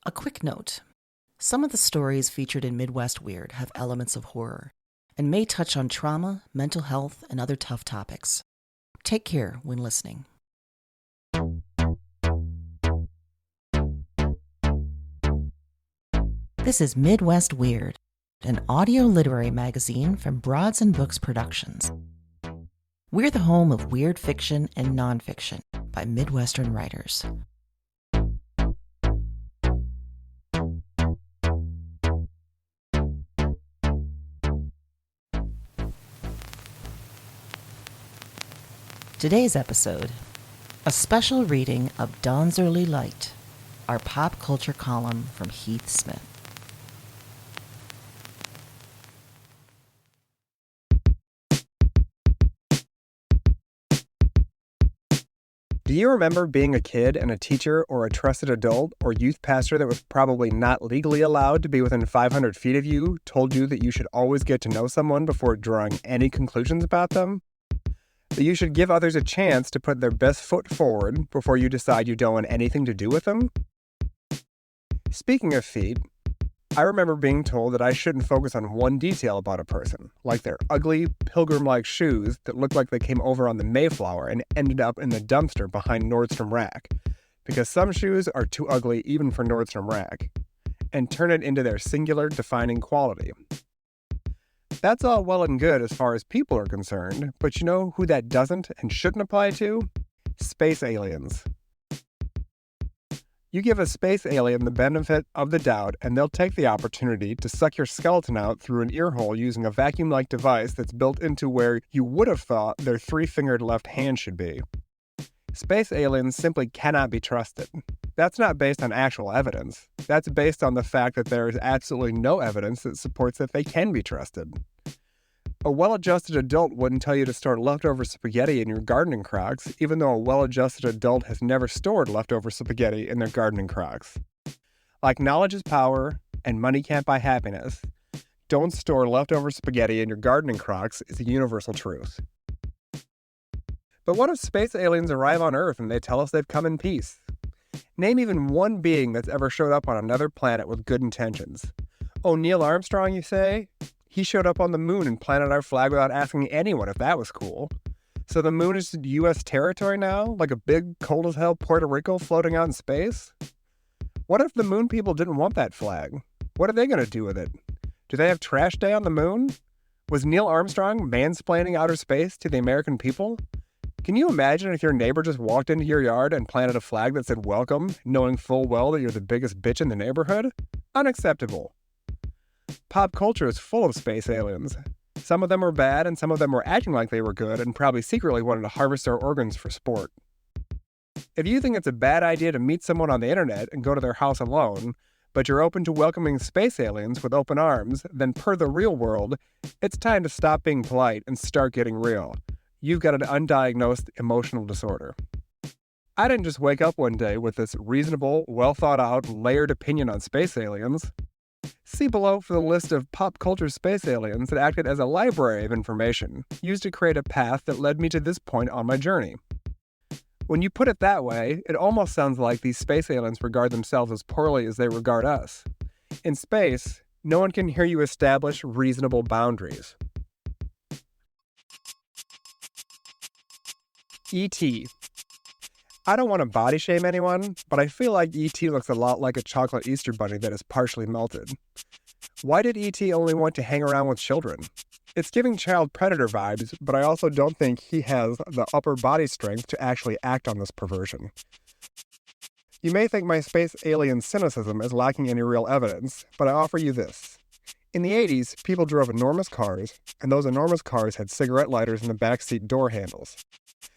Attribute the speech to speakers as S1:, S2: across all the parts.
S1: A quick note. Some of the stories featured in Midwest Weird have elements of horror and may touch on trauma, mental health, and other tough topics. Take care when listening. This is Midwest Weird, an audio literary magazine from Broads and Books Productions. We're the home of weird fiction and nonfiction by Midwestern writers. Today's episode, a special reading of Dawn's Early Light, our pop culture column from Heath Smith.
S2: Do you remember being a kid and a teacher or a trusted adult or youth pastor that was probably not legally allowed to be within 500 feet of you told you that you should always get to know someone before drawing any conclusions about them? That you should give others a chance to put their best foot forward before you decide you don't want anything to do with them? Speaking of feet, I remember being told that I shouldn't focus on one detail about a person, like their ugly, pilgrim-like shoes that looked like they came over on the Mayflower and ended up in the dumpster behind Nordstrom Rack, because some shoes are too ugly even for Nordstrom Rack, and turn it into their singular defining quality. That's all well and good as far as people are concerned, but you know who that doesn't and shouldn't apply to? Space aliens. You give a space alien the benefit of the doubt, and they'll take the opportunity to suck your skeleton out through an ear hole using a vacuum-like device that's built into where you would have thought their three-fingered left hand should be. Space aliens simply cannot be trusted. That's not based on actual evidence. That's based on the fact that there is absolutely no evidence that supports that they can be trusted. A well-adjusted adult wouldn't tell you to store leftover spaghetti in your gardening Crocs, even though a well-adjusted adult has never stored leftover spaghetti in their gardening Crocs. Like knowledge is power, and money can't buy happiness, don't store leftover spaghetti in your gardening Crocs is a universal truth. But what if space aliens arrive on Earth and they tell us they've come in peace? Name even one being that's ever showed up on another planet with good intentions. Oh, Neil Armstrong, you say? He showed up on the moon and planted our flag without asking anyone if that was cool. So the moon is U.S. territory now, like a big, cold-as-hell Puerto Rico floating out in space? What if the moon people didn't want that flag? What are they going to do with it? Do they have trash day on the moon? Was Neil Armstrong mansplaining outer space to the American people? Can you imagine if your neighbor just walked into your yard and planted a flag that said welcome, knowing full well that you're the biggest bitch in the neighborhood? Unacceptable. Pop culture is full of space aliens. Some of them were bad and some of them were acting like they were good and probably secretly wanted to harvest our organs for sport. If you think it's a bad idea to meet someone on the internet and go to their house alone, but you're open to welcoming space aliens with open arms, then per the real world, it's time to stop being polite and start getting real. You've got an undiagnosed emotional disorder. I didn't just wake up one day with this reasonable, well-thought-out, layered opinion on space aliens. See below for the list of pop culture space aliens that acted as a library of information, used to create a path that led me to this point on my journey. When you put it that way, it almost sounds like these space aliens regard themselves as poorly as they regard us. In space, no one can hear you establish reasonable boundaries. E.T. I don't want to body shame anyone, but I feel like E.T. looks a lot like a chocolate Easter bunny that is partially melted. Why did E.T. only want to hang around with children? It's giving child predator vibes, but I also don't think he has the upper body strength to actually act on this perversion. You may think my space alien cynicism is lacking any real evidence, but I offer you this. In the 80s, people drove enormous cars, and those enormous cars had cigarette lighters in the backseat door handles.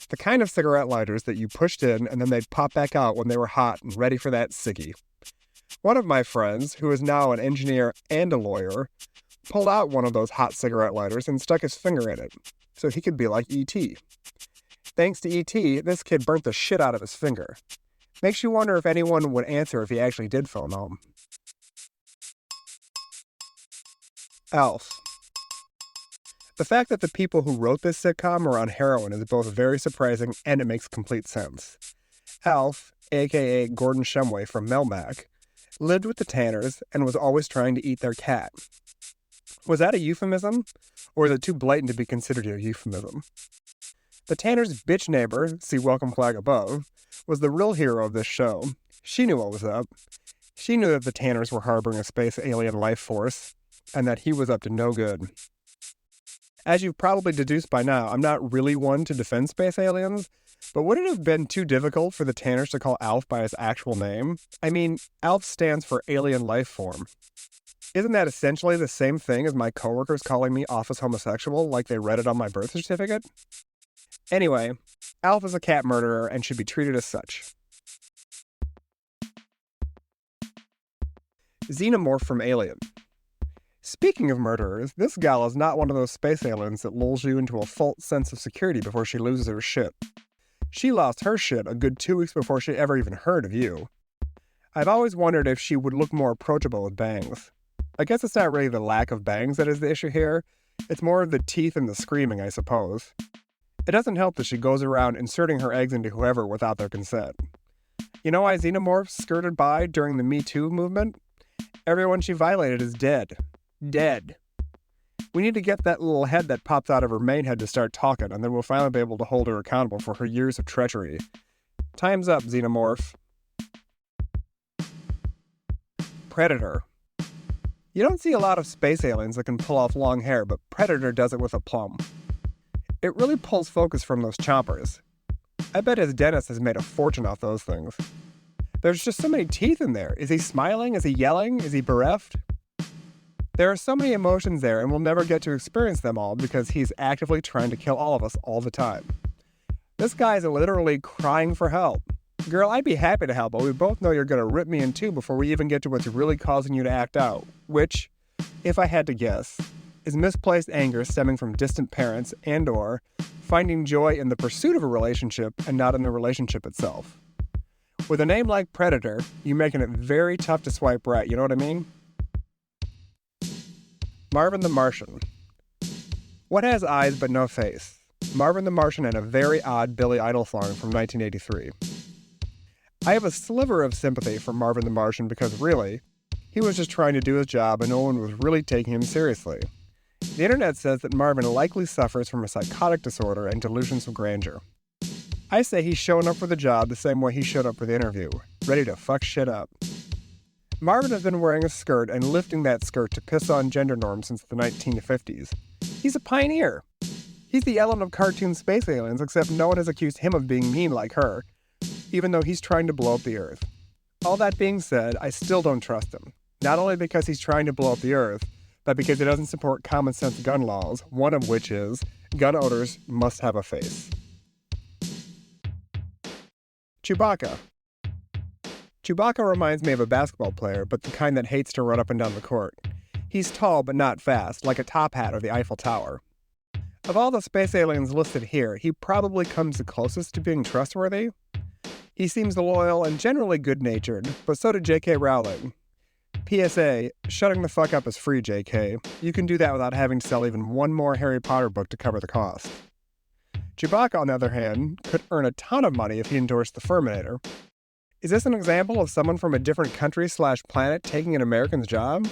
S2: The kind of cigarette lighters that you pushed in and then they'd pop back out when they were hot and ready for that ciggy. One of my friends, who is now an engineer and a lawyer, pulled out one of those hot cigarette lighters and stuck his finger in it, so he could be like E.T. Thanks to E.T., this kid burnt the shit out of his finger. Makes you wonder if anyone would answer if he actually did phone home. Alf. The fact that the people who wrote this sitcom are on heroin is both very surprising and it makes complete sense. Alf, aka Gordon Shumway from Melmac, lived with the Tanners, and was always trying to eat their cat. Was that a euphemism? Or is it too blatant to be considered a euphemism? The Tanners' bitch neighbor, see welcome flag above, was the real hero of this show. She knew what was up. She knew that the Tanners were harboring a space alien life force, and that he was up to no good. As you've probably deduced by now, I'm not really one to defend space aliens, but would it have been too difficult for the Tanners to call Alf by his actual name? I mean, Alf stands for alien life form. Isn't that essentially the same thing as my coworkers calling me office homosexual like they read it on my birth certificate? Anyway, Alf is a cat murderer and should be treated as such. Xenomorph from Alien. Speaking of murderers, this gal is not one of those space aliens that lulls you into a false sense of security before she loses her shit. She lost her shit a good 2 weeks before she ever even heard of you. I've always wondered if she would look more approachable with bangs. I guess it's not really the lack of bangs that is the issue here. It's more of the teeth and the screaming, I suppose. It doesn't help that she goes around inserting her eggs into whoever without their consent. You know why xenomorphs skirted by during the Me Too movement? Everyone she violated is dead. Dead. We need to get that little head that pops out of her main head to start talking, and then we'll finally be able to hold her accountable for her years of treachery. Time's up, Xenomorph. Predator. You don't see a lot of space aliens that can pull off long hair, but Predator does it with aplomb. It really pulls focus from those chompers. I bet his dentist has made a fortune off those things. There's just so many teeth in there. Is he smiling? Is he yelling? Is he bereft? There are so many emotions there, and we'll never get to experience them all because he's actively trying to kill all of us all the time. This guy is literally crying for help. Girl, I'd be happy to help, but we both know you're going to rip me in two before we even get to what's really causing you to act out, which, if I had to guess, is misplaced anger stemming from distant parents and/or finding joy in the pursuit of a relationship and not in the relationship itself. With a name like Predator, you're making it very tough to swipe right, you know what I mean? Marvin the Martian. What has eyes but no face? Marvin the Martian and a very odd Billy Idol song from 1983. I have a sliver of sympathy for Marvin the Martian because really, he was just trying to do his job and no one was really taking him seriously. The internet says that Marvin likely suffers from a psychotic disorder and delusions of grandeur. I say he's showing up for the job the same way he showed up for the interview, ready to fuck shit up. Marvin has been wearing a skirt and lifting that skirt to piss on gender norms since the 1950s. He's a pioneer. He's the Ellen of cartoon space aliens, except no one has accused him of being mean like her, even though he's trying to blow up the Earth. All that being said, I still don't trust him. Not only because he's trying to blow up the Earth, but because he doesn't support common sense gun laws, one of which is, gun owners must have a face. Chewbacca. Chewbacca reminds me of a basketball player, but the kind that hates to run up and down the court. He's tall but not fast, like a top hat or the Eiffel Tower. Of all the space aliens listed here, he probably comes the closest to being trustworthy. He seems loyal and generally good-natured, but so did J.K. Rowling. PSA, shutting the fuck up is free, J.K. You can do that without having to sell even one more Harry Potter book to cover the cost. Chewbacca, on the other hand, could earn a ton of money if he endorsed the Furminator. Is this an example of someone from a different country/planet taking an American's job?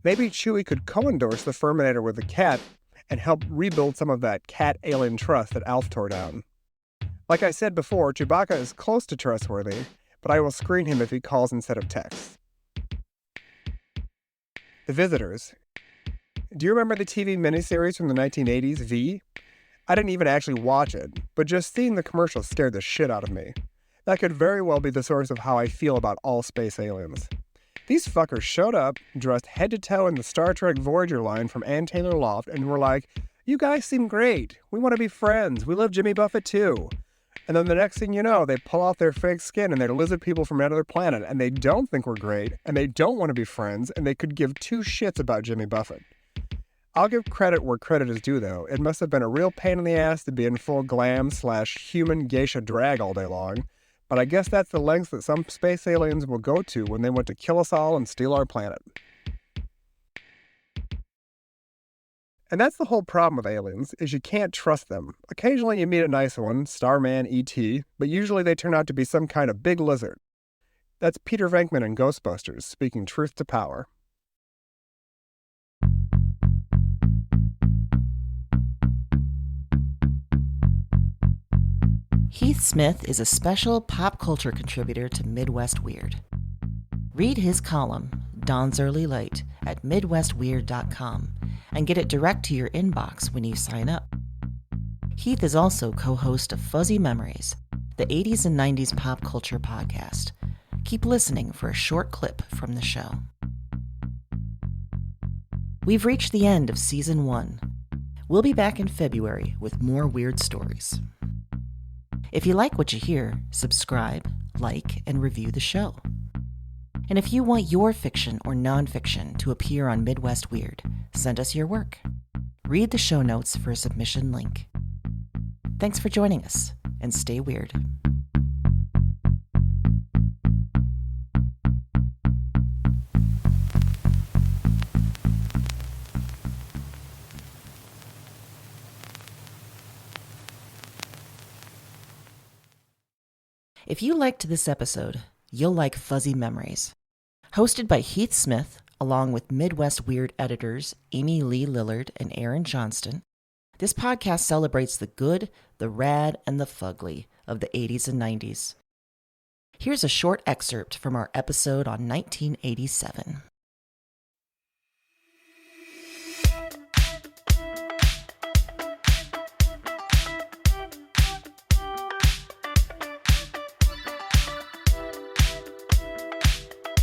S2: Maybe Chewie could co-endorse the Furminator with the cat and help rebuild some of that cat-alien trust that Alf tore down. Like I said before, Chewbacca is close to trustworthy, but I will screen him if he calls instead of texts. The Visitors. Do you remember the TV miniseries from the 1980s, V? I didn't even actually watch it, but just seeing the commercials scared the shit out of me. That could very well be the source of how I feel about all space aliens. These fuckers showed up, dressed head to toe in the Star Trek Voyager line from Ann Taylor Loft, and were like, "You guys seem great. We want to be friends. We love Jimmy Buffett too." And then the next thing you know, they pull off their fake skin and they're lizard people from another planet, and they don't think we're great, and they don't want to be friends, and they could give two shits about Jimmy Buffett. I'll give credit where credit is due, though. It must have been a real pain in the ass to be in full glam/human geisha drag all day long, but I guess that's the lengths that some space aliens will go to when they want to kill us all and steal our planet. And that's the whole problem with aliens, is you can't trust them. Occasionally you meet a nice one, Starman, E.T., but usually they turn out to be some kind of big lizard. That's Peter Venkman in Ghostbusters speaking truth to power.
S1: Heath Smith is a special pop culture contributor to Midwest Weird. Read his column, Dawn's Early Light, at MidwestWeird.com and get it direct to your inbox when you sign up. Heath is also co-host of Fuzzy Memories, the 80s and 90s pop culture podcast. Keep listening for a short clip from the show. We've reached the end of Season 1. We'll be back in February with more weird stories. If you like what you hear, subscribe, like, and review the show. And if you want your fiction or nonfiction to appear on Midwest Weird, send us your work. Read the show notes for a submission link. Thanks for joining us, and stay weird. If you liked this episode, you'll like Fuzzy Memories. Hosted by Heath Smith, along with Midwest Weird editors Amy Lee Lillard and Aaron Johnston, this podcast celebrates the good, the rad, and the fugly of the 80s and 90s. Here's a short excerpt from our episode on 1987.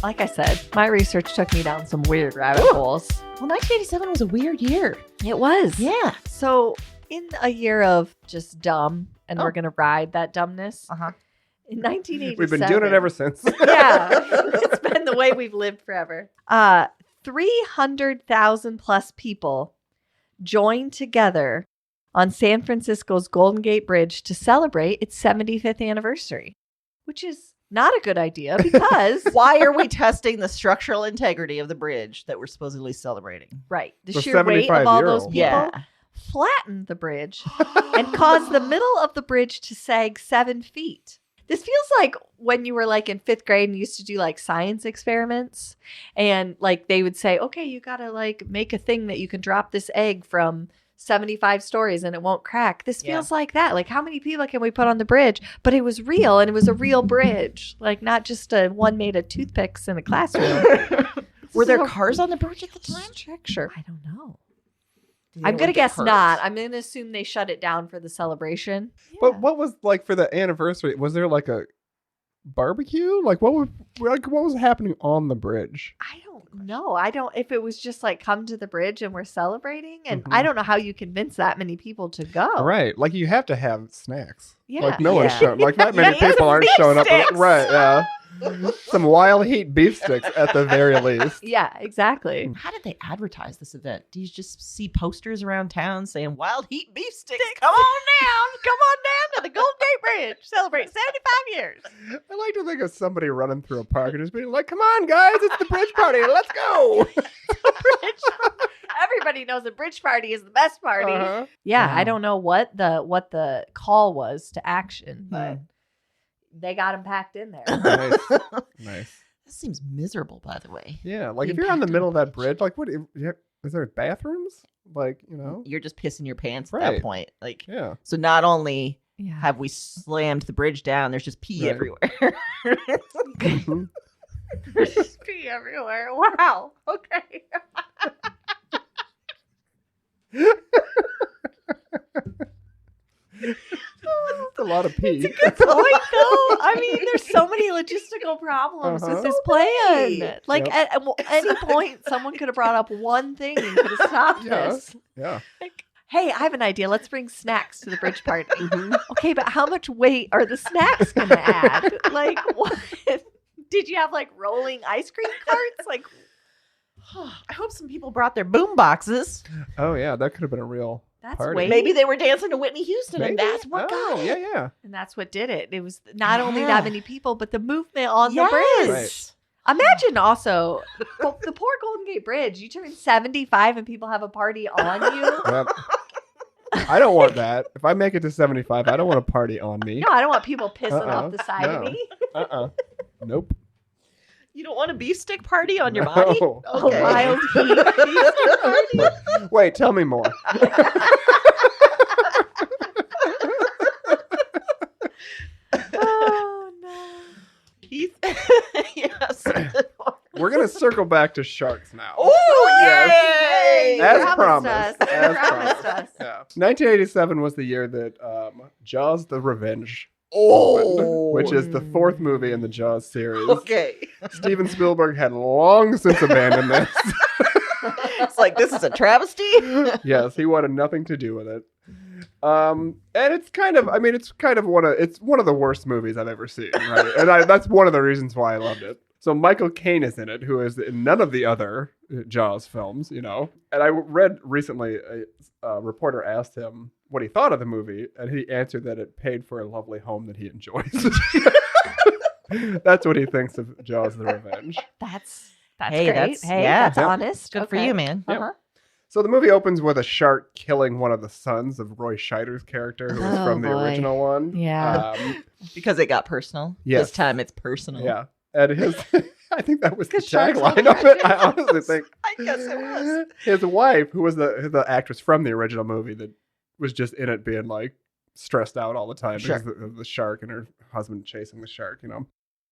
S3: Like I said, my research took me down some weird rabbit holes.
S1: Well, 1987 was a weird year.
S3: It was.
S1: Yeah.
S3: So, in a year of just dumb, and we're going to ride that dumbness, in 1987.
S2: We've been doing it ever since.
S3: Yeah. It's been the way we've lived forever. 300,000 plus people joined together on San Francisco's Golden Gate Bridge to celebrate its 75th anniversary, which is not a good idea because
S4: why are we testing the structural integrity of the bridge that we're supposedly celebrating?
S3: right, the
S2: For
S3: sheer weight of all those
S2: 75-year-old.
S3: people
S4: Yeah.
S3: flattened the bridge and caused the middle of the bridge to sag 7 feet. This feels like when you were like in 5th grade and you used to do like science experiments and like they would say, okay, you got to like make a thing that you can drop this egg from 75 stories and it won't crack. This feels like that. Like how many people can we put on the bridge? But it was real and it was a real bridge. Like not just a one made of toothpicks in a classroom.
S4: Were there cars on the bridge at the time?
S3: Structure. I don't know.
S4: Did
S3: I'm
S4: anyone
S3: going to
S4: get
S3: guess
S4: hurt?
S3: not. I'm going to assume they shut it down for the celebration.
S2: But what was like for the anniversary? Was there like a barbecue? Like what was happening on the bridge?
S3: I don't know. If it was just like come to the bridge and we're celebrating. And I don't know how you convince that many people to go.
S2: Right. Like you have to have snacks.
S3: Yeah.
S2: Like no one's
S4: Yeah.
S2: showing. Like not many
S3: Yeah,
S2: people aren't
S3: beef
S2: showing up.
S3: sticks.
S2: Right. Yeah. Some wild heat beef sticks at the very least.
S3: Yeah, exactly.
S4: How did they advertise this event? Do you just see posters around town saying "Wild Heat Beef Sticks"? Come on down to the Golden Gate Bridge. Celebrate 75 years.
S2: I like to think of somebody running through a park and just being like, "Come on, guys, it's the bridge party. Let's go."
S3: Everybody knows the bridge party is the best party.
S2: Uh-huh.
S3: Yeah,
S4: Wow.
S3: I don't know what the call was to action, but they got them packed in there.
S2: Nice. Nice.
S4: This seems miserable, by the way.
S2: Yeah, like if
S4: The
S2: you're on the
S4: impact
S2: middle
S4: on
S2: of
S4: the
S2: that bridge, like what? Is there bathrooms? Like
S4: You're just pissing your pants at
S2: Right.
S4: that point. Like,
S2: Yeah.
S4: so not only
S3: Yeah.
S4: have we slammed the bridge down, there's just pee
S2: Right.
S4: everywhere.
S2: Mhm.
S3: There's pee everywhere. Wow. Okay.
S2: It's a lot of pee.
S3: Point though. I mean, there's so many logistical problems
S2: Uh-huh.
S3: with this plan.
S4: many.
S3: Like
S2: Yep.
S3: at any point, someone could have brought up one thing and could have stopped
S2: Yeah.
S3: this.
S2: Yeah.
S3: Like, hey, I have an idea. Let's bring snacks to the bridge party.
S2: Mhm.
S3: Okay, but how much weight are the snacks going to add? Like, what? Did you have like rolling ice cream carts? Like,
S4: I hope some people brought their boom boxes.
S2: Oh yeah, that could have been a real
S3: that's
S2: party.
S3: weight.
S4: Maybe they were dancing to Whitney Houston,
S2: Maybe.
S4: and that's what got it.
S2: Yeah, yeah.
S3: And that's what did it. It was not only
S4: Yeah.
S3: that many people, but the movement on the
S4: Yes.
S3: bridge.
S2: Right.
S3: Imagine also the poor Golden Gate Bridge. You turn 75 and people have a party on you.
S2: Yep. I don't want that. If I make it to 75, I don't want a party on me.
S3: No, I don't want people pissing
S2: Uh-uh.
S3: off the side of
S2: No.
S3: me.
S2: Nope.
S4: You don't want a beef stick party on your body?
S2: No.
S4: Okay.
S3: A wild Heath.
S2: Wait, tell me more.
S3: Oh no.
S4: Heath. Yes.
S2: We're going to circle back to sharks now.
S4: Oh,
S2: Yes.
S4: yay!
S2: As
S3: Promised
S2: promised.
S3: us.
S2: As
S3: Promised
S2: promised.
S3: us.
S2: Yeah. 1987 was the year that Jaws the Revenge
S4: Oh.
S2: opened, which is the fourth movie in the Jaws series.
S4: Okay.
S2: Steven Spielberg had long since abandoned this.
S4: It's like, this is a travesty?
S2: Yes, he wanted nothing to do with it. And it's kind of, it's one of the worst movies I've ever seen, right? And that's one of the reasons why I loved it. So Michael Caine is in it, who is in none of the other Jaws films, you know. And I read recently, a reporter asked him what he thought of the movie, and he answered that it paid for a lovely home that he enjoys. That's what he thinks of Jaws the Revenge.
S3: That's
S4: Hey,
S3: great.
S4: that's-
S3: Hey,
S4: yeah.
S3: that's
S2: Yep.
S3: honest.
S4: Good for
S3: Okay.
S4: you, man.
S2: Yep.
S3: Uh-huh.
S2: So the movie opens with a shark killing one of the sons of Roy Scheider's character, who was
S3: Oh,
S2: from the
S3: boy.
S2: original one.
S3: Yeah.
S4: Because it got personal.
S2: Yes.
S4: This time it's personal.
S2: Yeah. And his, I think that was the
S4: 'Cause sharks
S2: tagline
S4: love
S2: of it. I honestly think.
S4: I guess it was.
S2: His wife, who was the actress from the original movie that was just in it being like stressed out all the time
S4: Sure.
S2: because of the shark and her husband chasing the shark, you know.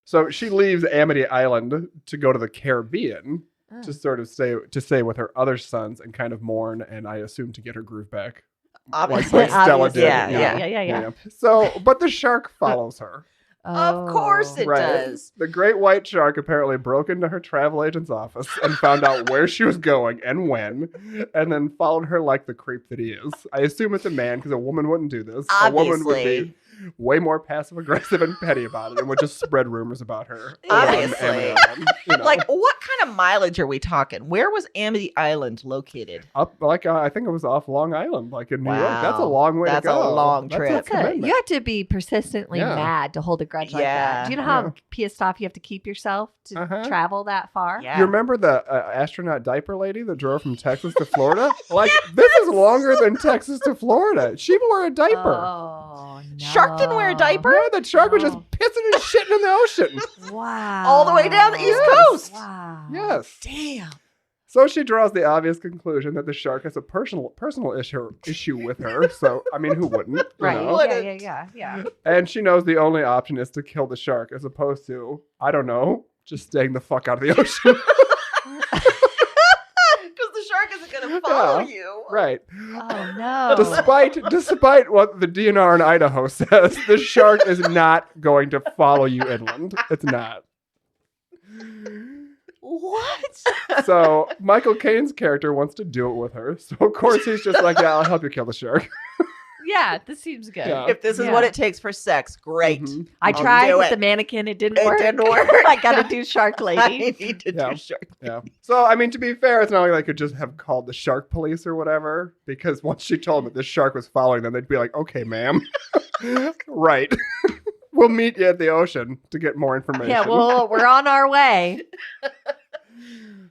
S2: So she leaves Amity Island to go to the Caribbean to sort of stay with her other sons and kind of mourn, and I assume to get her groove back.
S4: Obviously.
S2: Like Stella
S3: Obviously.
S2: did.
S4: Yeah,
S2: you know?
S3: yeah.
S2: So, but the shark follows her.
S4: Of course it
S2: Right.
S4: does.
S2: The great white shark apparently broke into her travel agent's office and found out where she was going and when, and then followed her like the creep that he is. I assume it's a man because a woman wouldn't do this. A woman would
S4: Obviously.
S2: be way more passive aggressive and petty about it and would just spread rumors about her.
S4: Obviously.
S2: around Amity Island, you know.
S4: Like, what kind of mileage are we talking? Where was Amity Island located?
S2: Up, like I think it was off Long Island, like in New York. That's a
S4: Wow.
S2: long way
S4: That's
S2: to
S4: a
S2: go.
S4: long
S2: That's
S4: trip.
S2: a
S3: That's it.
S2: commitment.
S3: You have to be persistently
S2: Yeah.
S3: mad to hold a grudge like
S4: Yeah.
S3: that. Do you know how pissed off you have to keep yourself to
S2: Uh-huh.
S3: travel that far?
S4: Yeah.
S2: You remember the astronaut diaper lady that drove from Texas to Florida? Like, this is longer than Texas to Florida. She wore a diaper.
S3: Oh, no.
S4: Shark didn't wear a diaper?
S2: Yeah, the shark was just
S3: Oh.
S2: pissing and shitting in the ocean.
S3: Wow.
S4: All the way down the East
S2: Yes.
S4: Coast.
S3: Wow.
S2: Yes.
S4: Damn.
S2: So she draws the obvious conclusion that the shark has a personal issue with her. So, I mean, who wouldn't? you
S3: Right.
S2: know?
S3: Yeah.
S2: And she knows the only option is to kill the shark as opposed to, I don't know, just staying the fuck out of the ocean.
S4: Because the shark isn't going to follow
S2: Yeah.
S4: you.
S2: Right.
S3: Oh no.
S2: Despite what the DNR in Idaho says, the shark is not going to follow you inland. It's not.
S4: What?
S2: So Michael Caine's character wants to do it with her. So of course he's just like, yeah, I'll help you kill the shark.
S3: Yeah, this seems good.
S2: Yeah.
S4: If this is
S3: Yeah.
S4: what it takes for sex, great.
S2: Mhm.
S3: I
S4: I'll
S3: tried
S4: do
S3: with
S4: it.
S3: the mannequin. It didn't
S4: It
S3: work.
S4: didn't work.
S3: I got to do Shark
S4: I
S3: Lady.
S4: need to
S2: Yeah.
S4: do shark.
S2: Yeah. So I mean, to be fair, it's not like they could just have called the shark police or whatever. Because once she told them that this shark was following them, they'd be like, okay, ma'am. Right. We'll meet you at the ocean to get more information.
S3: Yeah, well, we're on our way.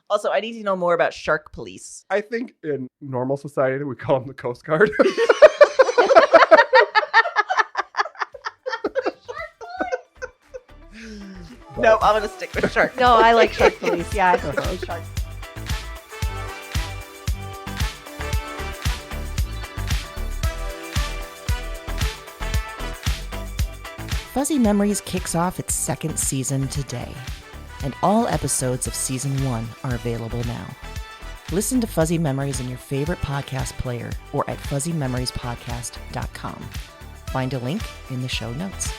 S4: Also, I need to know more about shark police.
S2: I think in normal society, we call them the Coast Guard.
S4: No, I'm going to stick with shark.
S3: No, I like Shark Police. Yeah, I prefer Shark.
S1: Fuzzy Memories kicks off its second season today, and all episodes of season 1 are available now. Listen to Fuzzy Memories in your favorite podcast player or at fuzzymemoriespodcast.com. Find a link in the show notes.